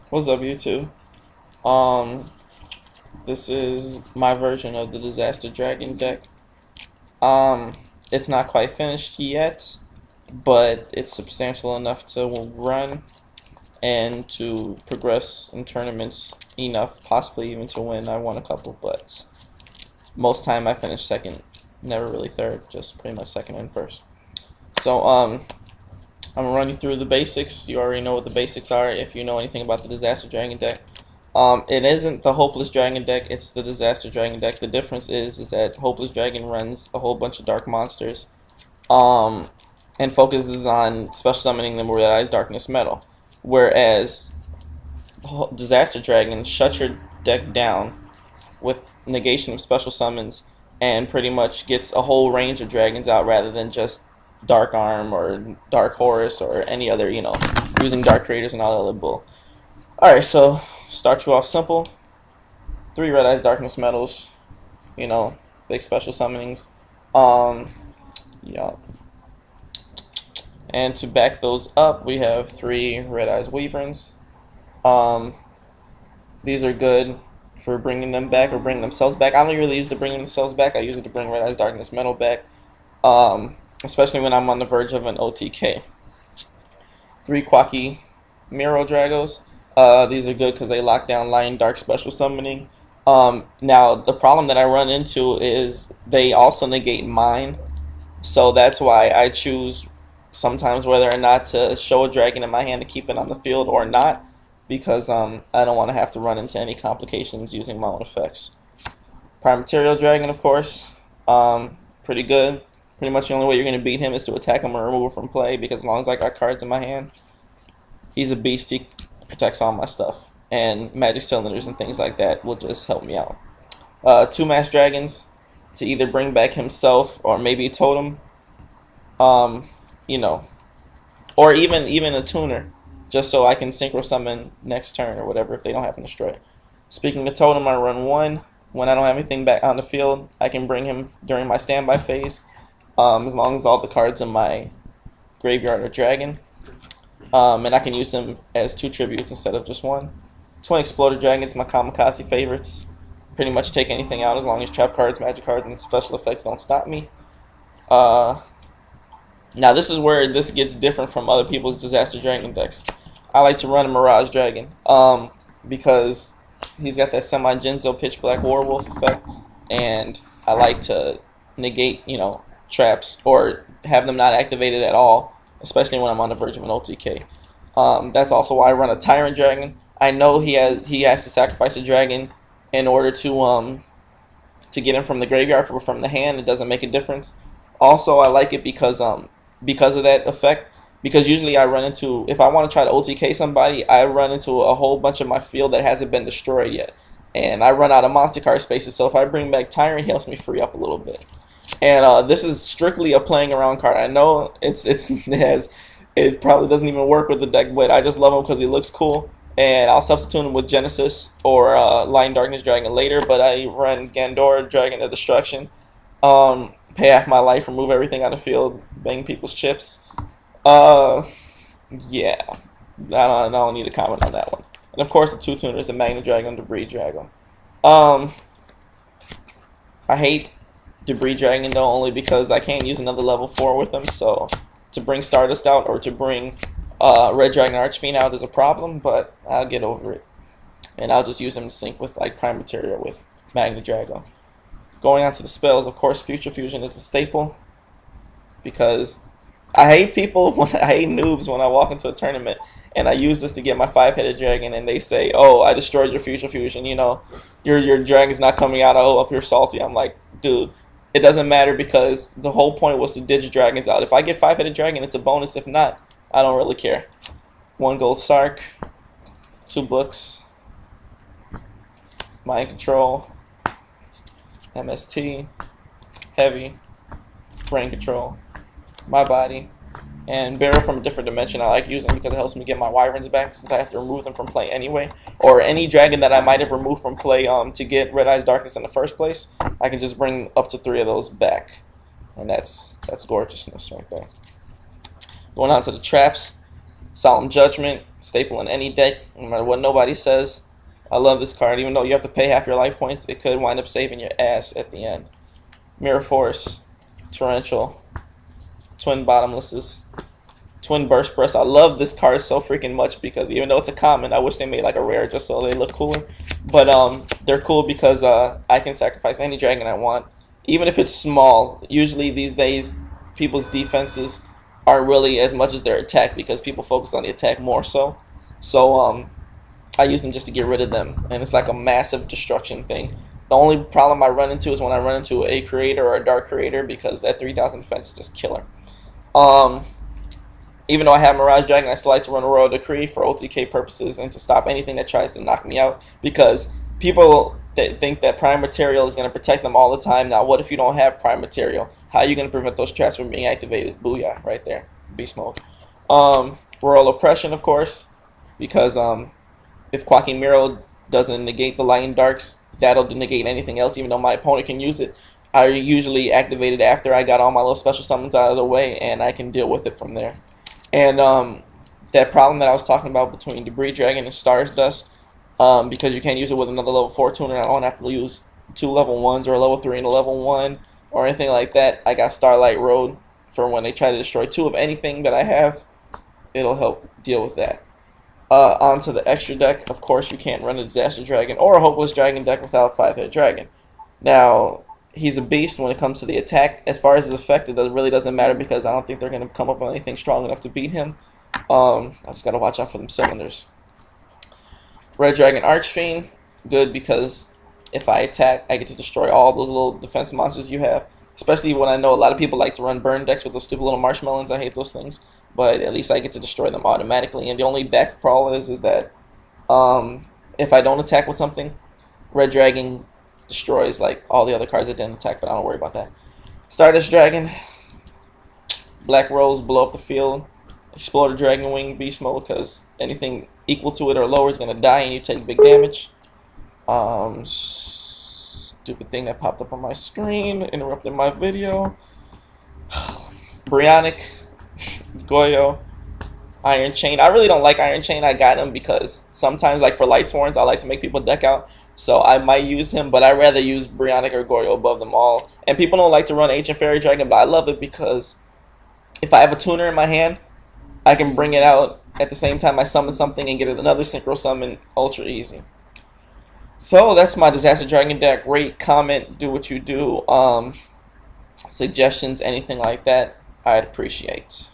What's up, YouTube? Um, this is my version of the Disaster Dragon deck. Um, it's not quite finished yet, but it's substantial enough to run and to progress in tournaments enough, possibly even to win. I won a couple, but most time I finished second, never really third, just pretty much second and first. So, I'm gonna run you through the basics. You already know what the basics are if you know anything about the Disaster Dragon deck. It isn't the Hopeless Dragon deck, it's the Disaster Dragon deck. The difference is that Hopeless Dragon runs a whole bunch of dark monsters, um, and focuses on special summoning them with Red Eyes Darkness Metal. Whereas Disaster Dragon shuts your deck down with negation of special summons and pretty much gets a whole range of dragons out rather than just Dark Arm or Dark Horus or any other, using Dark Creators and all that other bull. Alright, so start you off simple. 3 Red Eyes Darkness Metals, big special summonings. Yeah. And to back those up, we have 3 Red Eyes Wyverns. Um, these are good for bringing them back or bringing themselves back. I don't really use to bring themselves back. I use it to bring Red Eyes Darkness Metal back, especially when I'm on the verge of an OTK. 3 Quacky Miro Dragos. These are good because they lock down Lion Dark special summoning. Now, the problem that I run into is they also negate mine, so that's why I choose sometimes whether or not to show a dragon in my hand to keep it on the field or not, because I don't want to have to run into any complications using my own effects. Prime Material Dragon, of course, pretty good. Pretty much the only way you're going to beat him is to attack him or remove him from play, because as long as I got cards in my hand, he's a beast. He protects all my stuff, and magic cylinders and things like that will just help me out. 2 Masked Dragons to either bring back himself or maybe Totem, you know, or even a tuner, just so I can synchro summon next turn or whatever if they don't have an destroy. Speaking of Totem, I run 1. When I don't have anything back on the field, I can bring him during my standby phase, as long as all the cards in my graveyard are dragon. And I can use them as 2 tributes instead of just 1. Twin Exploder Dragons, my Kamikaze favorites. Pretty much take anything out as long as trap cards, magic cards, and special effects don't stop me. Now this is where this gets different from other people's Disaster Dragon decks. I like to run a Mirage Dragon, because he's got that semi-Genzo Pitch Black Warwolf effect, and I like to negate, traps or have them not activated at all, especially when I'm on the verge of an OTK. That's also why I run a Tyrant Dragon. I know he has to sacrifice a dragon in order to get him from the graveyard or from the hand. It doesn't make a difference. Also, I like it because of that effect. Because usually I run into, if I want to try to OTK somebody, I run into a whole bunch of my field that hasn't been destroyed yet, and I run out of monster card spaces. So if I bring back Tyrant, he helps me free up a little bit. And this is strictly a playing around card. I know it probably doesn't even work with the deck, but I just love him because he looks cool. And I'll substitute him with Genesis or Lion Darkness Dragon later, but I run Gandora Dragon of Destruction. Pay half my life, remove everything on the field, bang people's chips. Yeah, I don't need to comment on that one. And of course, the 2 tuners, the Magna Dragon, Debris Dragon. I hate Debris Dragon though, only because I can't use another level 4 with him. So to bring Stardust out or to bring Red Dragon Archfiend out is a problem, but I'll get over it. And I'll just use him to sync with like Prime Material with Magna Dragon. Going on to the spells, of course, Future Fusion is a staple, because I hate I hate noobs when I walk into a tournament and I use this to get my 5-headed dragon and they say, "Oh, I destroyed your Future Fusion, your dragon's not coming out, oh, up here salty." I'm like, dude, it doesn't matter, because the whole point was to ditch dragons out. If I get 5-headed dragon, it's a bonus. If not, I don't really care. 1 gold Sark, 2 books, Mind Control, MST, Heavy, Brain Control, My Body, and Barrel from a Different Dimension. I like using because it helps me get my Wyverns back, since I have to remove them from play anyway. Or any dragon that I might have removed from play to get Red Eyes Darkness in the first place, I can just bring up to 3 of those back. And that's gorgeousness right there. Going on to the traps. Solemn Judgment, staple in any deck, no matter what nobody says. I love this card, even though you have to pay half your life points, it could wind up saving your ass at the end. Mirror Force, Torrential, Twin Bottomlesses, Twin Burst Press. I love this card so freaking much because even though it's a common, I wish they made like a rare just so they look cooler. But they're cool because I can sacrifice any dragon I want, even if it's small. Usually these days, people's defenses aren't really as much as their attack because people focus on the attack more so. So I use them just to get rid of them, and it's like a massive destruction thing. The only problem I run into is when I run into a creator or a dark creator because that 3,000 defense is just killer. Even though I have Mirage Dragon, I still like to run a Royal Decree for OTK purposes and to stop anything that tries to knock me out because people that think that Prime Material is going to protect them all the time. Now, what if you don't have Prime Material? How are you going to prevent those traps from being activated? Booyah, right there. Beast mode. Royal Oppression, of course, because if Quacking Miro doesn't negate the Light and Darks, that'll negate anything else, even though my opponent can use it. I usually activate it after I got all my little special summons out of the way, and I can deal with it from there. And that problem that I was talking about between Debris Dragon and Stardust, because you can't use it with another level 4 tuner, I don't have to use 2 level 1s or a level 3 and a level 1 or anything like that. I got Starlight Road for when they try to destroy 2 of anything that I have. It'll help deal with that. Onto the extra deck, of course you can't run a Disaster Dragon or a Hopeless Dragon deck without 5-Head Dragon. Now, he's a beast when it comes to the attack. As far as his effect, it really doesn't matter because I don't think they're going to come up with anything strong enough to beat him. I just got to watch out for them cylinders. Red Dragon Archfiend, good because if I attack, I get to destroy all those little defense monsters you have. Especially when I know a lot of people like to run burn decks with those stupid little marshmallows. I hate those things. But at least I get to destroy them automatically. And the only back problem is that if I don't attack with something, Red Dragon destroys like all the other cards that didn't attack, but I don't worry about that. Stardust Dragon, Black Rose, blow up the field, explode the Dragon Wing Beast mode because anything equal to it or lower is going to die and you take big damage. Stupid thing that popped up on my screen, interrupted my video. Brionac, Goyo, Iron Chain. I really don't like Iron Chain. I got him because sometimes, like for Light Sworns, I like to make people deck out. So I might use him, but I'd rather use Brionac or Goyo above them all. And people don't like to run Ancient Fairy Dragon, but I love it because if I have a tuner in my hand, I can bring it out at the same time I summon something and get another Synchro Summon ultra easy. So that's my Disaster Dragon deck. Rate, comment, do what you do. Suggestions, anything like that, I'd appreciate.